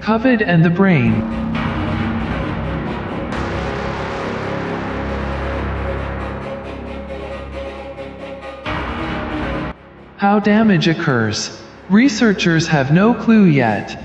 COVID and the brain. How damage occurs. Researchers have no clue yet.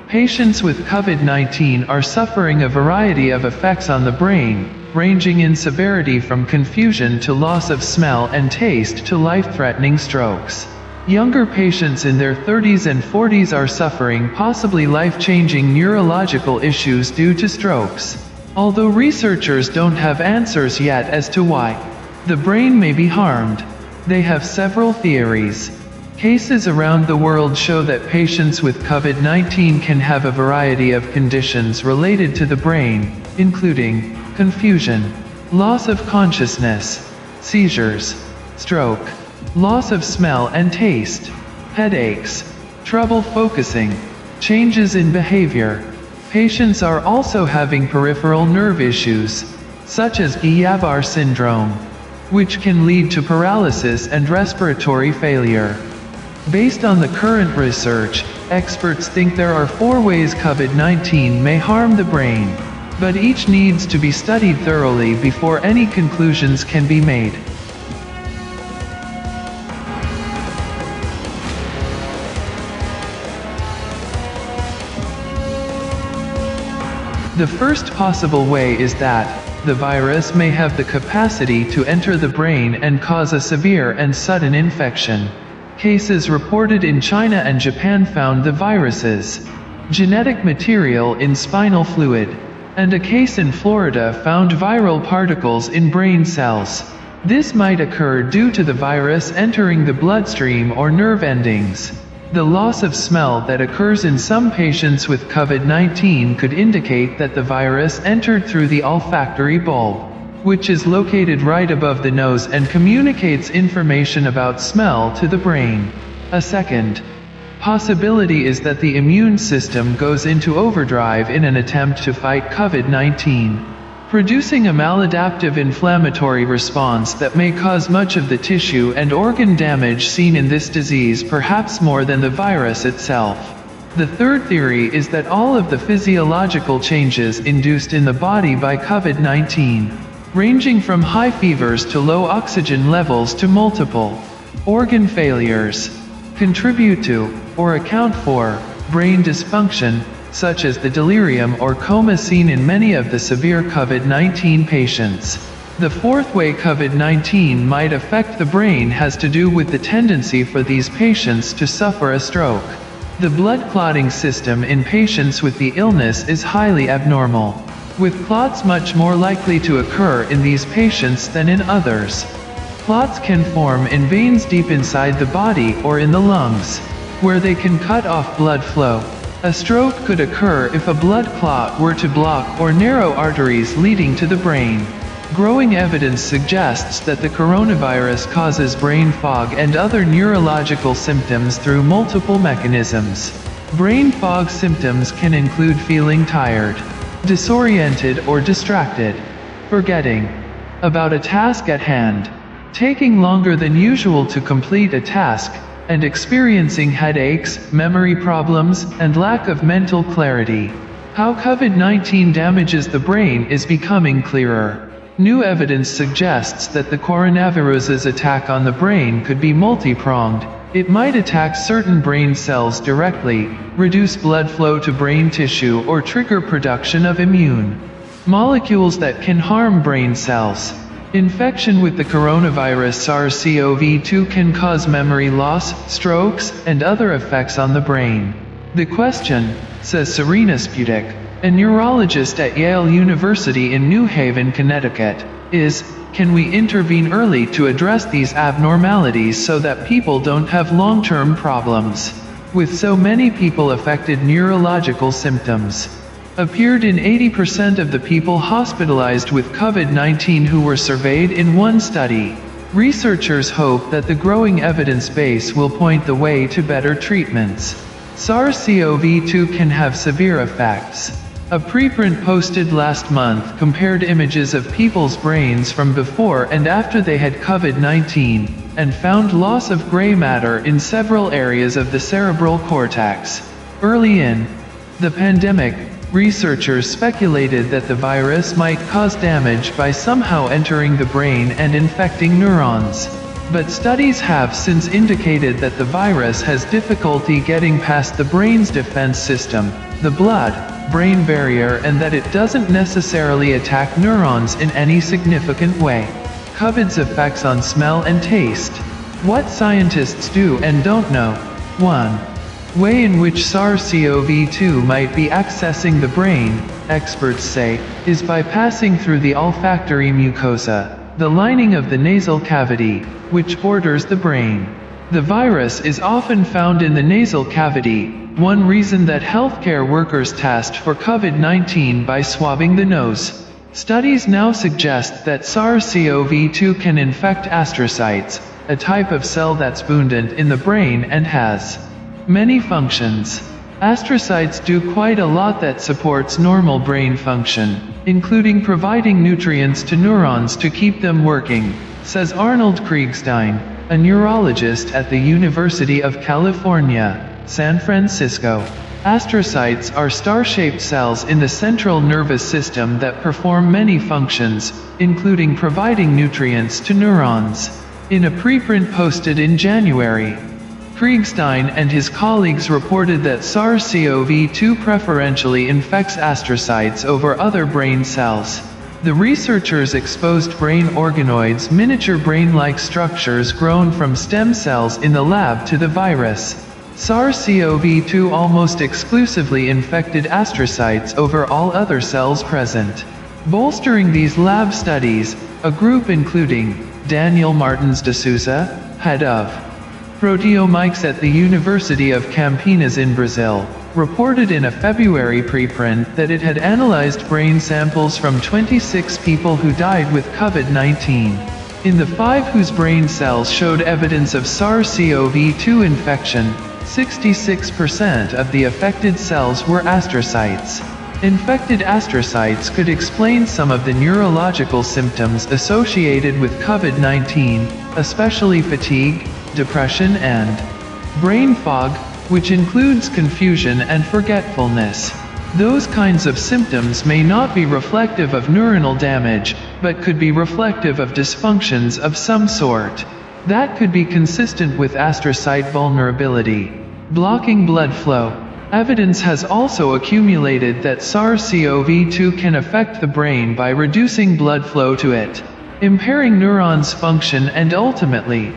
Patients with COVID-19 are suffering a variety of effects on the brain, ranging in severity from confusion to loss of smell and taste to life-threatening strokes. Younger patients in their 30s and 40s are suffering possibly life-changing neurological issues due to strokes. Although researchers don't have answers yet as to why the brain may be harmed, they have several theories. Cases around the world show that patients with COVID-19 can have a variety of conditions related to the brain, including confusion, loss of consciousness, seizures, stroke, loss of smell and taste, headaches, trouble focusing, changes in behavior. Patients are also having peripheral nerve issues, such as Guillain-Barré syndrome, which can lead to paralysis and respiratory failure. Based on the current research, experts think there are 4 ways COVID-19 may harm the brain, but each needs to be studied thoroughly before any conclusions can be made. The first possible way is that the virus may have the capacity to enter the brain and cause a severe and sudden infection. Cases reported in China and Japan found the virus's genetic material in spinal fluid, and a case in Florida found viral particles in brain cells. This might occur due to the virus entering the bloodstream or nerve endings. The loss of smell that occurs in some patients with COVID-19 could indicate that the virus entered through the olfactory bulb, which is located right above the nose and communicates information about smell to the brain. A second possibility is that the immune system goes into overdrive in an attempt to fight COVID-19, producing a maladaptive inflammatory response that may cause much of the tissue and organ damage seen in this disease, perhaps more than the virus itself. The third theory is that all of the physiological changes induced in the body by COVID-19, ranging from high fevers to low oxygen levels to multiple organ failures, contribute to, or account for, brain dysfunction, such as the delirium or coma seen in many of the severe COVID-19 patients. The fourth way COVID-19 might affect the brain has to do with the tendency for these patients to suffer a stroke. The blood clotting system in patients with the illness is highly abnormal, with clots much more likely to occur in these patients than in others. Clots can form in veins deep inside the body or in the lungs, where they can cut off blood flow. A stroke could occur if a blood clot were to block or narrow arteries leading to the brain. Growing evidence suggests that the coronavirus causes brain fog and other neurological symptoms through multiple mechanisms. Brain fog symptoms can include feeling tired, disoriented or distracted, forgetting about a task at hand, taking longer than usual to complete a task, and experiencing headaches, memory problems, and lack of mental clarity. How COVID-19 damages the brain is becoming clearer. New evidence suggests that the coronavirus's attack on the brain could be multi-pronged. It might attack certain brain cells directly, reduce blood flow to brain tissue, or trigger production of immune molecules that can harm brain cells. Infection with the coronavirus SARS-CoV-2 can cause memory loss, strokes, and other effects on the brain. The question, says Serena Sputic, a neurologist at Yale University in New Haven, Connecticut, is, can we intervene early to address these abnormalities so that people don't have long-term problems? With so many people affected, neurological symptoms appeared in 80% of the people hospitalized with COVID-19 who were surveyed in one study. Researchers hope that the growing evidence base will point the way to better treatments. SARS-CoV-2 can have severe effects. A preprint posted last month compared images of people's brains from before and after they had COVID-19, and found loss of gray matter in several areas of the cerebral cortex. Early in the pandemic, researchers speculated that the virus might cause damage by somehow entering the brain and infecting neurons. But studies have since indicated that the virus has difficulty getting past the brain's defense system, the blood-brain barrier, and that it doesn't necessarily attack neurons in any significant way. COVID's effects on smell and taste. What scientists do and don't know. 1. Way in which SARS-CoV-2 might be accessing the brain, experts say, is by passing through the olfactory mucosa, the lining of the nasal cavity, which borders the brain. The virus is often found in the nasal cavity, one reason that healthcare workers tasked for COVID-19 by swabbing the nose. Studies now suggest that SARS-CoV-2 can infect astrocytes, a type of cell that's abundant in the brain and has many functions. Astrocytes do quite a lot that supports normal brain function, including providing nutrients to neurons to keep them working, says Arnold Kriegstein, a neurologist at the University of California, San Francisco. Astrocytes are star-shaped cells in the central nervous system that perform many functions, including providing nutrients to neurons. In a preprint posted in January, Kriegstein and his colleagues reported that SARS-CoV-2 preferentially infects astrocytes over other brain cells. The researchers exposed brain organoids, miniature brain-like structures grown from stem cells in the lab, to the virus. SARS-CoV-2 almost exclusively infected astrocytes over all other cells present. Bolstering these lab studies, a group including Daniel Martins de Souza, head of proteomics at the University of Campinas in Brazil, reported in a February preprint that it had analyzed brain samples from 26 people who died with COVID-19. In the 5 whose brain cells showed evidence of SARS-CoV-2 infection, 66% of the affected cells were astrocytes. Infected astrocytes could explain some of the neurological symptoms associated with COVID-19, especially fatigue, depression and brain fog, which includes confusion and forgetfulness. Those kinds of symptoms may not be reflective of neuronal damage, but could be reflective of dysfunctions of some sort. That could be consistent with astrocyte vulnerability. Blocking blood flow. Evidence has also accumulated that SARS-CoV-2 can affect the brain by reducing blood flow to it, impairing neurons' function and ultimately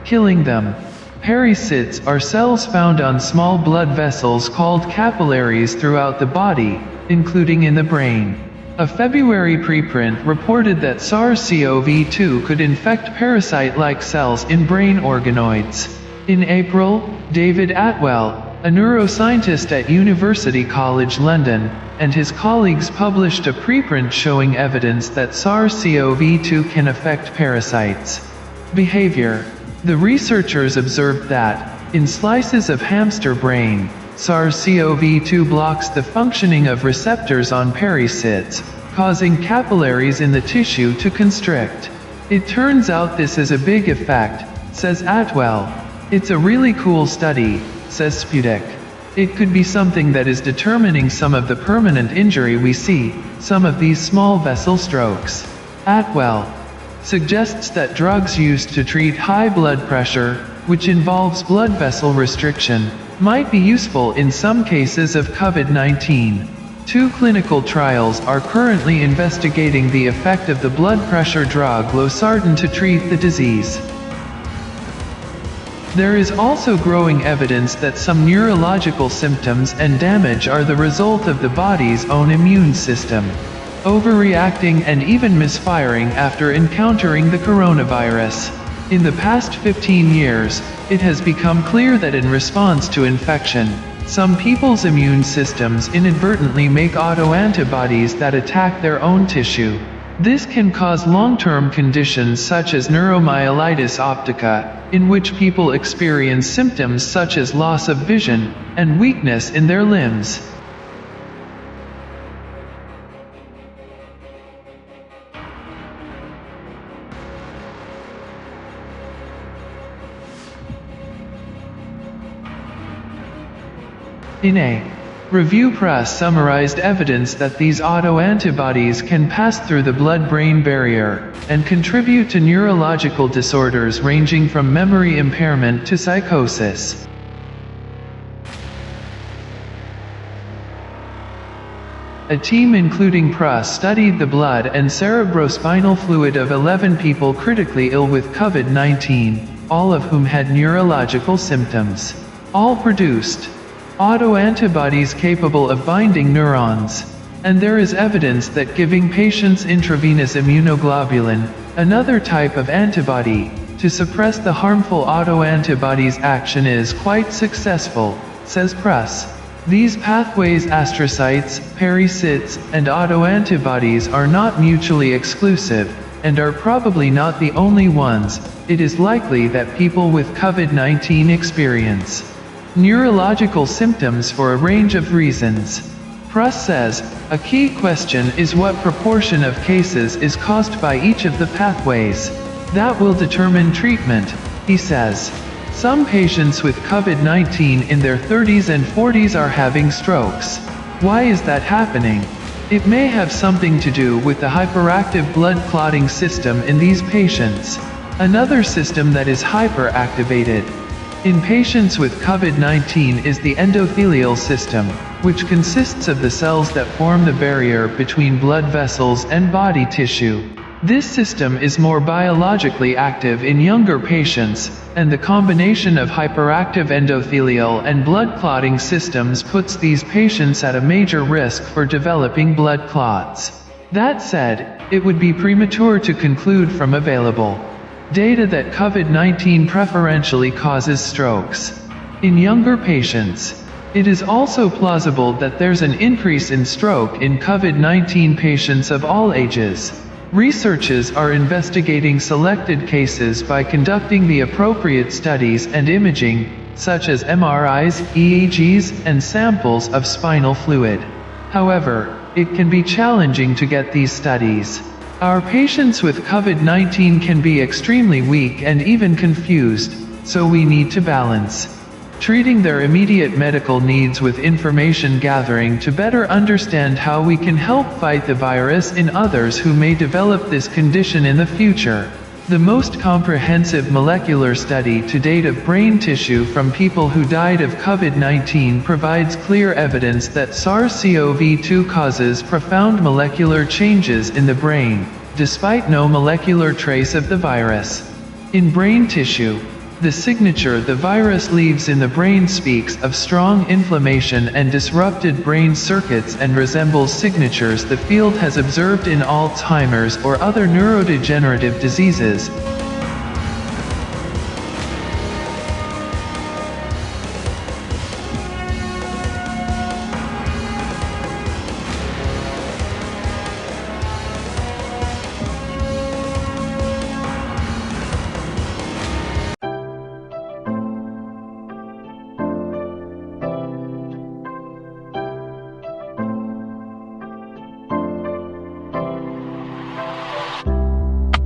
killing them. Pericytes are cells found on small blood vessels called capillaries throughout the body, including in the brain. A February preprint reported that SARS-CoV-2 could infect parasite-like cells in brain organoids. In April, David Atwell, a neuroscientist at University College London, and his colleagues published a preprint showing evidence that SARS-CoV-2 can affect parasites' behavior. The researchers observed that, in slices of hamster brain, SARS-CoV-2 blocks the functioning of receptors on pericytes, causing capillaries in the tissue to constrict. It turns out this is a big effect, says Atwell. It's a really cool study, says Sputek. It could be something that is determining some of the permanent injury we see, some of these small vessel strokes. Atwell suggests that drugs used to treat high blood pressure, which involves blood vessel restriction, might be useful in some cases of COVID-19. 2 clinical trials are currently investigating the effect of the blood pressure drug losartan to treat the disease. There is also growing evidence that some neurological symptoms and damage are the result of the body's own immune system overreacting and even misfiring after encountering the coronavirus. In the past 15 years, it has become clear that in response to infection, some people's immune systems inadvertently make auto-antibodies that attack their own tissue. This can cause long-term conditions such as neuromyelitis optica, in which people experience symptoms such as loss of vision and weakness in their limbs. In a review, press summarized evidence that these autoantibodies can pass through the blood-brain barrier and contribute to neurological disorders ranging from memory impairment to psychosis. A team including Prus studied the blood and cerebrospinal fluid of 11 people critically ill with COVID-19, all of whom had neurological symptoms. All produced autoantibodies capable of binding neurons, and there is evidence that giving patients intravenous immunoglobulin, another type of antibody, to suppress the harmful autoantibodies' action is quite successful, says Prus. These pathways, astrocytes, pericytes, and autoantibodies, are not mutually exclusive, and are probably not the only ones. It is likely that people with COVID-19 experience neurological symptoms for a range of reasons. Prus says, a key question is what proportion of cases is caused by each of the pathways. That will determine treatment, he says. Some patients with COVID-19 in their 30s and 40s are having strokes. Why is that happening? It may have something to do with the hyperactive blood clotting system in these patients. Another system that is hyperactivated in patients with COVID-19 is the endothelial system, which consists of the cells that form the barrier between blood vessels and body tissue. This system is more biologically active in younger patients, and the combination of hyperactive endothelial and blood clotting systems puts these patients at a major risk for developing blood clots. That said, it would be premature to conclude from available data that COVID-19 preferentially causes strokes in younger patients. It is also plausible that there's an increase in stroke in COVID-19 patients of all ages. Researchers are investigating selected cases by conducting the appropriate studies and imaging, such as MRIs, EEGs, and samples of spinal fluid. However, it can be challenging to get these studies. Our patients with COVID-19 can be extremely weak and even confused, so we need to balance treating their immediate medical needs with information gathering to better understand how we can help fight the virus in others who may develop this condition in the future. The most comprehensive molecular study to date of brain tissue from people who died of COVID-19 provides clear evidence that SARS-CoV-2 causes profound molecular changes in the brain, despite no molecular trace of the virus. In brain tissue, the signature the virus leaves in the brain speaks of strong inflammation and disrupted brain circuits and resembles signatures the field has observed in Alzheimer's or other neurodegenerative diseases.